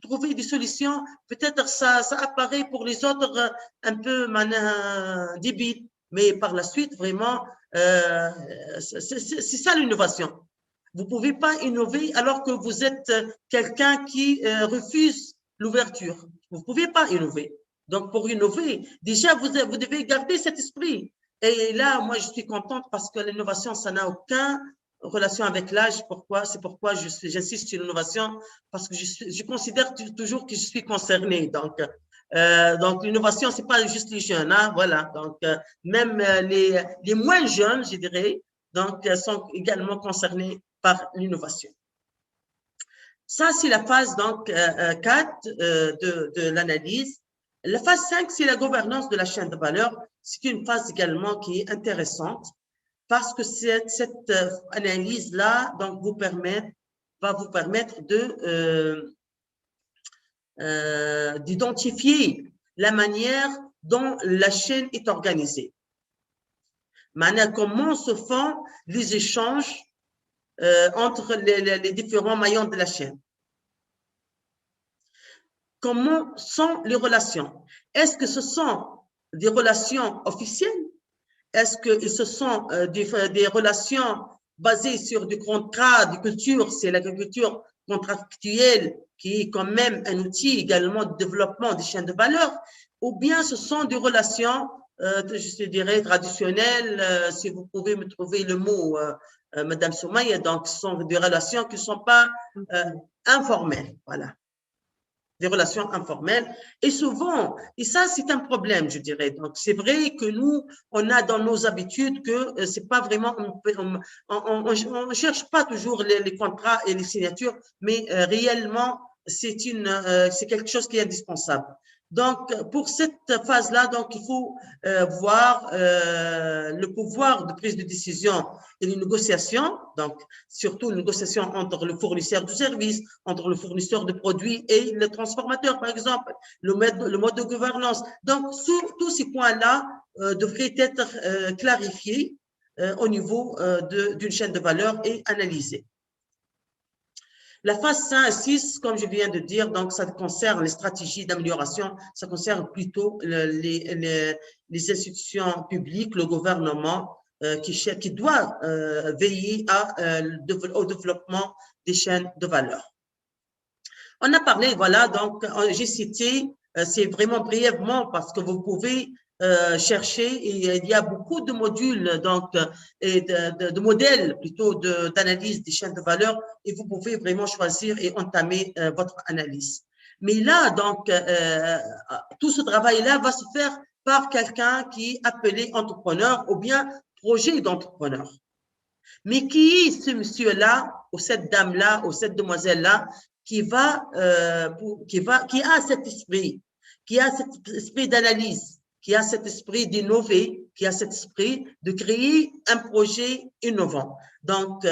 trouver des solutions. Peut-être ça apparaît pour les autres un peu débile, mais par la suite, vraiment, c'est ça l'innovation. Vous ne pouvez pas innover alors que vous êtes quelqu'un qui refuse l'ouverture. Vous ne pouvez pas innover. Donc, pour innover, déjà, vous devez garder cet esprit. Et là, moi, je suis contente parce que l'innovation, ça n'a aucune relation avec l'âge. C'est pourquoi j'insiste sur l'innovation, parce que je considère toujours que je suis concernée. Donc l'innovation, ce n'est pas juste les jeunes. Hein, voilà. Donc, même les moins jeunes, je dirais, donc, sont également concernés par l'innovation. Ça, c'est la phase donc, 4 de l'analyse. La phase 5, c'est la gouvernance de la chaîne de valeur. C'est une phase également qui est intéressante parce que cette analyse-là va vous permettre d'identifier la manière dont la chaîne est organisée. Maintenant, comment se font les échanges entre les différents maillons de la chaîne? Comment sont les relations? Est-ce que ce sont des relations officielles? Est-ce que ce sont des relations basées sur du contrat, de culture? C'est l'agriculture contractuelle qui est quand même un outil également de développement des chaînes de valeur, ou bien ce sont des relations je dirais, traditionnelles. Si vous pouvez me trouver le mot, Madame Soumaïa, donc ce sont des relations qui ne sont pas informelles. Voilà. Des relations informelles. Et souvent, et ça, c'est un problème, je dirais. Donc, c'est vrai que nous, on a dans nos habitudes que c'est pas vraiment, on cherche pas toujours les contrats et les signatures, mais réellement, c'est quelque chose qui est indispensable. Donc, pour cette phase-là, donc, il faut voir le pouvoir de prise de décision et les négociations, donc, surtout les négociations entre le fournisseur de services, entre le fournisseur de produits et le transformateur, par exemple, le mode de gouvernance. Donc, sur tous ces points-là devraient être clarifiés au niveau d'une chaîne de valeur et analysés. La phase 5 et 6, comme je viens de dire, donc ça concerne les stratégies d'amélioration, ça concerne plutôt les institutions publiques, le gouvernement qui doit veiller au développement des chaînes de valeur. On a parlé, voilà, donc j'ai cité, c'est vraiment brièvement parce que vous pouvez chercher et il y a beaucoup de modules donc et de modèles plutôt d'analyse des chaînes de valeur et vous pouvez vraiment choisir et entamer votre analyse. Mais là donc tout ce travail-là va se faire par quelqu'un qui est appelé entrepreneur ou bien projet d'entrepreneur. Mais qui est ce monsieur-là ou cette dame-là ou cette demoiselle-là qui a cet esprit, qui a cet esprit d'analyse, qui a cet esprit d'innover, qui a cet esprit de créer un projet innovant. Donc,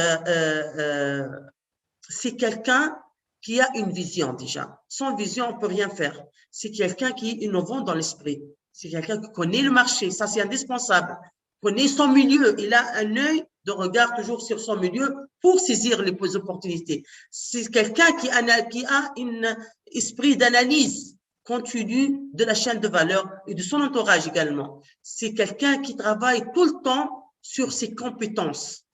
c'est quelqu'un qui a une vision déjà. Sans vision, on ne peut rien faire. C'est quelqu'un qui est innovant dans l'esprit. C'est quelqu'un qui connaît le marché. Ça, c'est indispensable. Connaît son milieu. Il a un œil de regard toujours sur son milieu pour saisir les opportunités. C'est quelqu'un qui a un esprit d'analyse continue de la chaîne de valeur et de son entourage également. C'est quelqu'un qui travaille tout le temps sur ses compétences.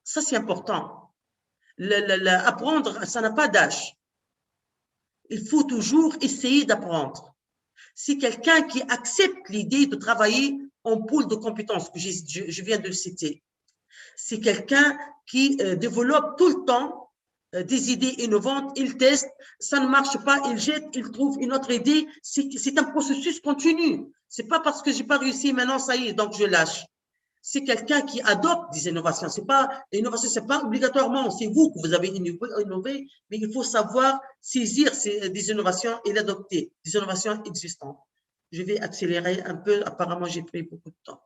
Ça, c'est important. Apprendre, ça n'a pas d'âge. Il faut toujours essayer d'apprendre. C'est quelqu'un qui accepte l'idée de travailler en pool de compétences que je viens de citer. C'est quelqu'un qui développe tout le temps des idées innovantes, il teste, ça ne marche pas, il jette, il trouve une autre idée. C'est un processus continu. C'est pas parce que j'ai pas réussi maintenant, ça y est, donc je lâche. C'est quelqu'un qui adopte des innovations. L'innovation, c'est pas obligatoirement, c'est vous que vous avez innové, mais il faut savoir saisir des innovations et l'adopter, des innovations existantes. Je vais accélérer un peu, apparemment j'ai pris beaucoup de temps.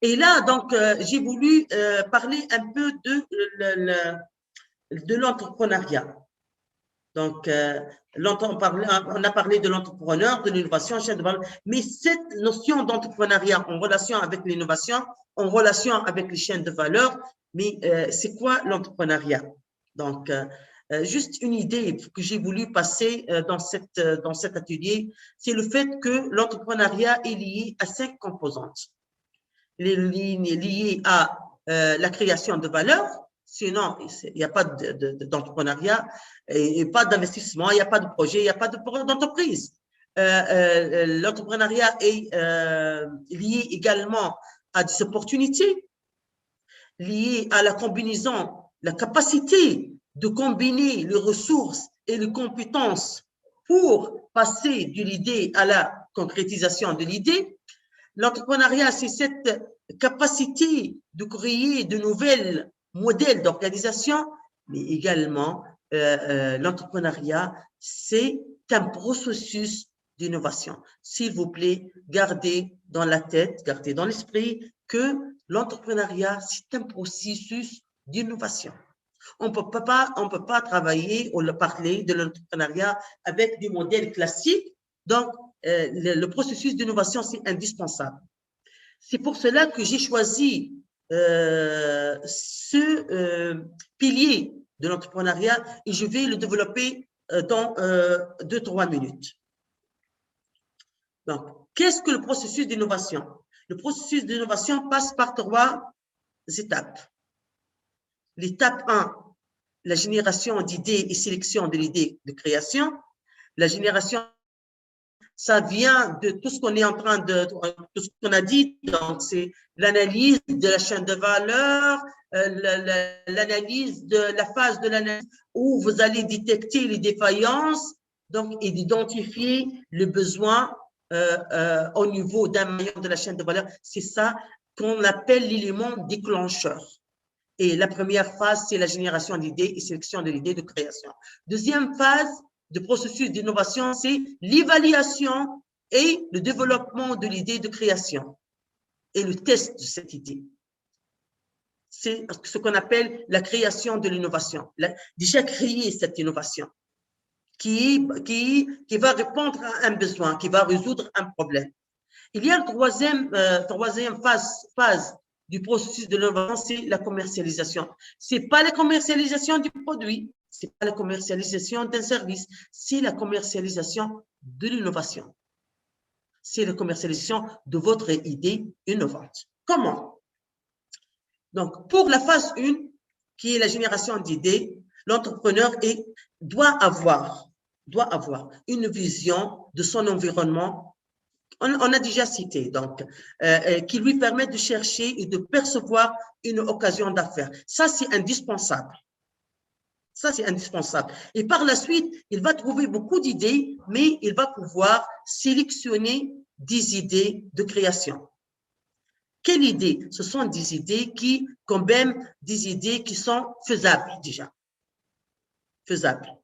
Et là, donc, j'ai voulu parler un peu de l'entrepreneuriat. Donc, on a parlé de l'entrepreneur, de l'innovation, mais cette notion d'entrepreneuriat en relation avec l'innovation, en relation avec les chaînes de valeur, mais c'est quoi l'entrepreneuriat? Donc, juste une idée que j'ai voulu passer dans cet atelier, c'est le fait que l'entrepreneuriat est lié à 5 composantes. Les lignes liées à la création de valeur, sinon il n'y a pas d'entrepreneuriat et pas d'investissement, il n'y a pas de projet, il n'y a pas d'entreprise. L'entrepreneuriat est lié également à des opportunités, lié à la combinaison, la capacité de combiner les ressources et les compétences pour passer de l'idée à la concrétisation de l'idée. L'entrepreneuriat, c'est cette capacité de créer de nouvelles modèles d'organisation, mais également l'entrepreneuriat, c'est un processus d'innovation. S'il vous plaît, gardez dans la tête, gardez dans l'esprit que l'entrepreneuriat, c'est un processus d'innovation. On ne peut pas travailler ou parler de l'entrepreneuriat avec des modèles classiques. Donc, le processus d'innovation, c'est indispensable. C'est pour cela que j'ai choisi ce pilier de l'entrepreneuriat et je vais le développer dans 2-3 minutes. Donc, qu'est-ce que le processus d'innovation? Le processus d'innovation passe par 3 étapes. L'étape 1, la génération d'idées et sélection de l'idée de création. La génération ça vient de tout ce qu'on est en train de, tout ce qu'on a dit. Donc, c'est l'analyse de la chaîne de valeur, l'analyse de la phase de l'analyse où vous allez détecter les défaillances, donc, et d'identifier le besoin au niveau d'un maillon de la chaîne de valeur. C'est ça qu'on appelle l'élément déclencheur. Et la première phase, c'est la génération d'idées et sélection de l'idée de création. Deuxième phase de processus d'innovation, c'est l'évaluation et le développement de l'idée de création et le test de cette idée. C'est ce qu'on appelle la création de l'innovation. Déjà créer cette innovation qui va répondre à un besoin, qui va résoudre un problème. Il y a une troisième phase du processus de l'innovation, c'est la commercialisation. Ce n'est pas la commercialisation du produit, ce n'est pas la commercialisation d'un service, c'est la commercialisation de l'innovation. C'est la commercialisation de votre idée innovante. Comment? Donc, pour la phase 1, qui est la génération d'idées, l'entrepreneur doit avoir une vision de son environnement. On a déjà cité, donc, qui lui permet de chercher et de percevoir une occasion d'affaires. Ça, c'est indispensable. Ça, c'est indispensable. Et par la suite, il va trouver beaucoup d'idées, mais il va pouvoir sélectionner des idées de création. Quelles idées? Ce sont des idées qui, quand même, des idées qui sont faisables déjà. Faisables.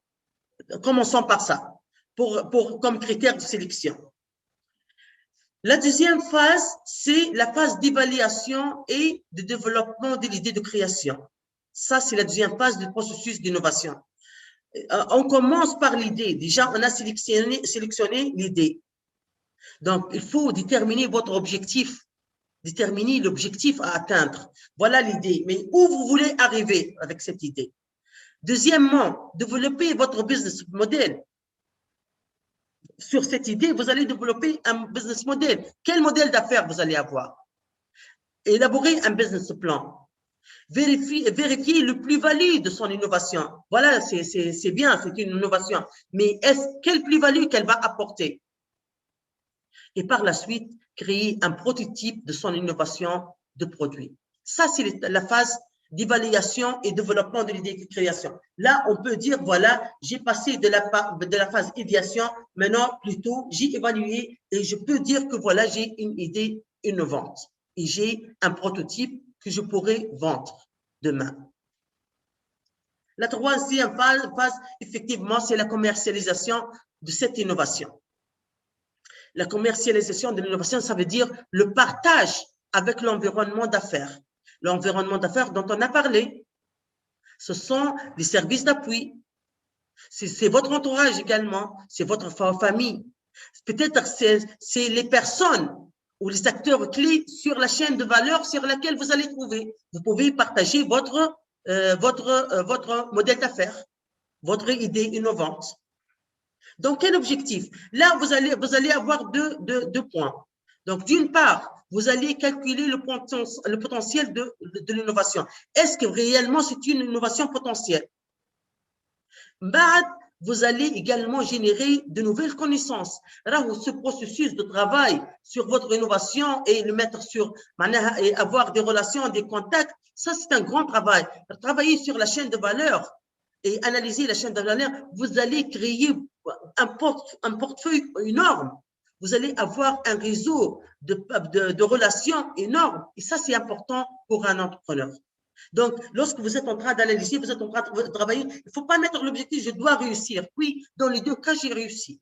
Commençons par ça, comme critère de sélection. La deuxième phase, c'est la phase d'évaluation et de développement de l'idée de création. Ça, c'est la deuxième phase du processus d'innovation. On commence par l'idée. Déjà, on a sélectionné l'idée. Donc, il faut déterminer votre objectif, déterminer l'objectif à atteindre. Voilà l'idée. Mais où vous voulez arriver avec cette idée? Deuxièmement, développer votre business model. Sur cette idée, vous allez développer un business model. Quel modèle d'affaires vous allez avoir? Élaborer un business plan. Vérifier le plus-value de son innovation. Voilà, c'est bien, c'est une innovation. Mais quelle plus-value qu'elle va apporter? Et par la suite, créer un prototype de son innovation de produit. Ça, c'est la phase d'évaluation et développement de l'idée de création. Là, on peut dire, voilà, j'ai passé de la phase idéation, maintenant, plutôt, j'ai évalué et je peux dire que, voilà, j'ai une idée innovante et j'ai un prototype que je pourrais vendre demain. La troisième phase, effectivement, c'est la commercialisation de cette innovation. La commercialisation de l'innovation, ça veut dire le partage avec l'environnement d'affaires. L'environnement d'affaires dont on a parlé, ce sont les services d'appui. C'est votre entourage également, c'est votre famille. Peut-être c'est les personnes ou les acteurs clés sur la chaîne de valeur sur laquelle vous allez trouver. Vous pouvez partager votre modèle d'affaires, votre idée innovante. Donc, quel objectif? Là, vous allez avoir deux points. Donc, d'une part, vous allez calculer le potentiel de l'innovation. Est-ce que réellement c'est une innovation potentielle? Vous allez également générer de nouvelles connaissances. Alors, ce processus de travail sur votre innovation et le mettre et avoir des relations, des contacts, ça c'est un grand travail. Travailler sur la chaîne de valeur et analyser la chaîne de valeur, vous allez créer un portefeuille énorme. Vous allez avoir un réseau de relations énorme. Et ça, c'est important pour un entrepreneur. Donc, lorsque vous êtes en train d'analyser, vous êtes en train de travailler, il ne faut pas mettre l'objectif, je dois réussir. Oui, dans les deux cas, j'ai réussi.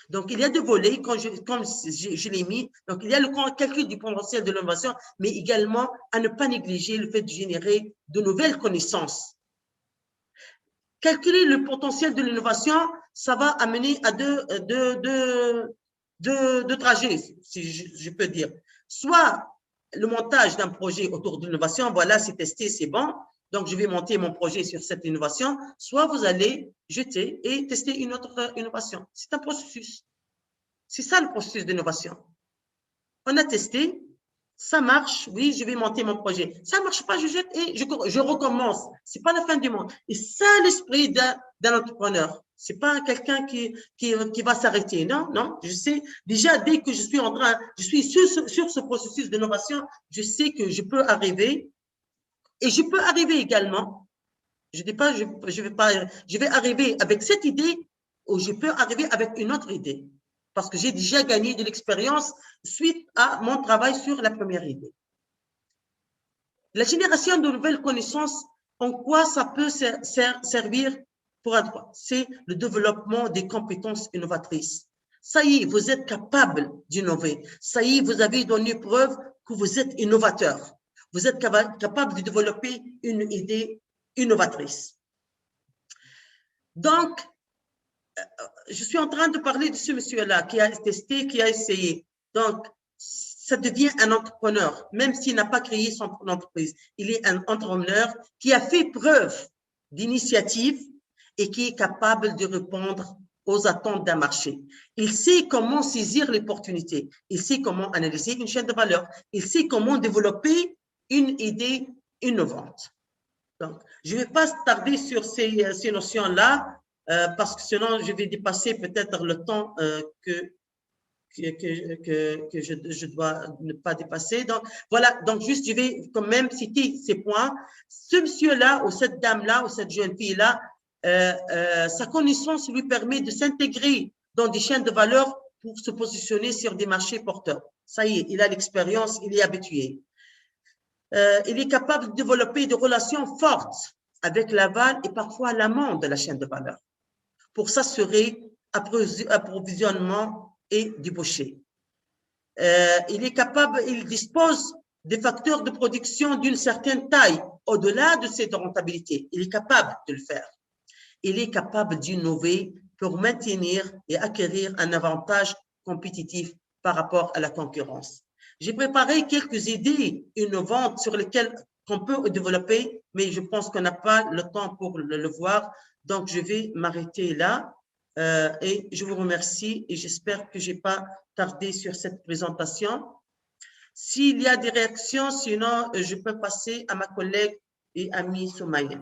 Donc, il y a deux volets, comme je l'ai mis. Donc, il y a le calcul du potentiel de l'innovation, mais également à ne pas négliger le fait de générer de nouvelles connaissances. Calculer le potentiel de l'innovation, ça va amener à deux trajets, si je peux dire. Soit le montage d'un projet autour de l'innovation, voilà, c'est testé, c'est bon, donc je vais monter mon projet sur cette innovation, soit vous allez jeter et tester une autre innovation. C'est un processus. C'est ça le processus d'innovation. On a testé, ça marche, oui, je vais monter mon projet. Ça ne marche pas, je jette et je recommence. Ce n'est pas la fin du monde. Et ça, l'esprit d'un entrepreneur. C'est pas quelqu'un qui va s'arrêter. Non, non. Je sais, déjà, dès que je suis sur ce processus d'innovation, je sais que je peux arriver. Et je peux arriver également. Je dis pas, je vais arriver avec cette idée ou je peux arriver avec une autre idée. Parce que j'ai déjà gagné de l'expérience suite à mon travail sur la première idée. La génération de nouvelles connaissances, en quoi ça peut servir pour un droit? C'est le développement des compétences innovatrices. Ça y est, vous êtes capable d'innover. Ça y est, vous avez donné preuve que vous êtes innovateur. Vous êtes capable de développer une idée innovatrice. Donc, je suis en train de parler de ce monsieur-là qui a testé, qui a essayé. Donc, ça devient un entrepreneur, même s'il n'a pas créé son entreprise. Il est un entrepreneur qui a fait preuve d'initiative et qui est capable de répondre aux attentes d'un marché. Il sait comment saisir l'opportunité. Il sait comment analyser une chaîne de valeur. Il sait comment développer une idée innovante. Donc, je ne vais pas tarder sur ces notions-là parce que sinon, je vais dépasser peut-être le temps que je dois ne pas dépasser. Donc, voilà. Donc, juste, je vais quand même citer ces points. Ce monsieur-là ou cette dame-là ou cette jeune fille-là, sa connaissance lui permet de s'intégrer dans des chaînes de valeur pour se positionner sur des marchés porteurs. Ça y est, il a l'expérience, il est habitué. Il est capable de développer des relations fortes avec l'aval et parfois l'amont de la chaîne de valeur pour s'assurer approvisionnement et débauché. Il dispose des facteurs de production d'une certaine taille au-delà de cette rentabilité. Il est capable de le faire. Il est capable d'innover pour maintenir et acquérir un avantage compétitif par rapport à la concurrence. J'ai préparé quelques idées innovantes sur lesquelles on peut développer, mais je pense qu'on n'a pas le temps pour le voir. Donc, je vais m'arrêter là et je vous remercie et j'espère que je n'ai pas tardé sur cette présentation. S'il y a des réactions, sinon, je peux passer à ma collègue et amie Soumaïa.